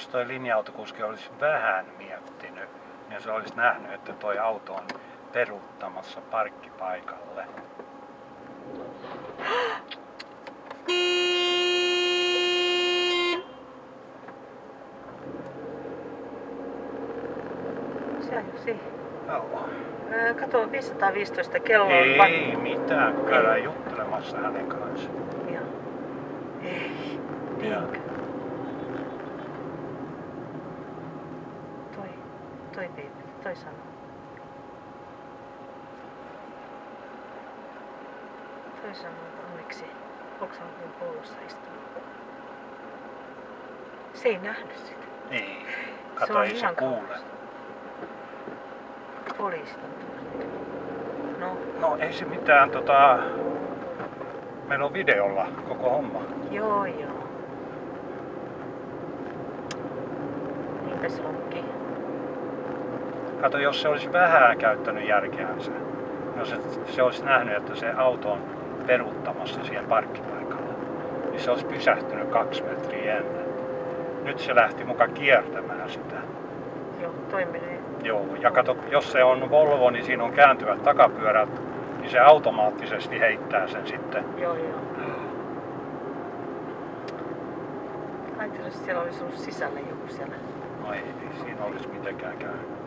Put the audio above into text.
jos toi linja-autokuski olisi vähän miettinyt, niin se olisi nähnyt, että toi auto on peruuttamassa parkkipaikalle. Se ajoi siihen. Joo. Kato, 515 kello on... Ei mitään, kun käydään juttelemassa hänen kanssaan. Joo. Ei. Ja. Niinkö? Toi viime, toi sanoo. Toi sanoo, että onneksi Volkswagen Polossa istuu. Se ei nähnyt sitä. Ei. Kato, ei se kuule. Poliisit on tullut. No. No ei se mitään, meillä on videolla koko homma. Joo. Niinpä se onkin. Kato, jos se olisi vähän käyttänyt järkeänsä, jos se olisi nähnyt, että se auto on peruuttamassa siihen parkkipaikalle, niin se olisi pysähtynyt 2 metriä ennen. Nyt se lähti mukaan kiertämään sitä. Joo, toi menee. Joo, ja kato, jos se on Volvo, niin siinä on kääntyvät takapyörät, niin se automaattisesti heittää sen sitten. Joo. Ajattelin, että siellä olisi ollut sisällä joku siellä. No ei siinä olisi mitenkään käynyt.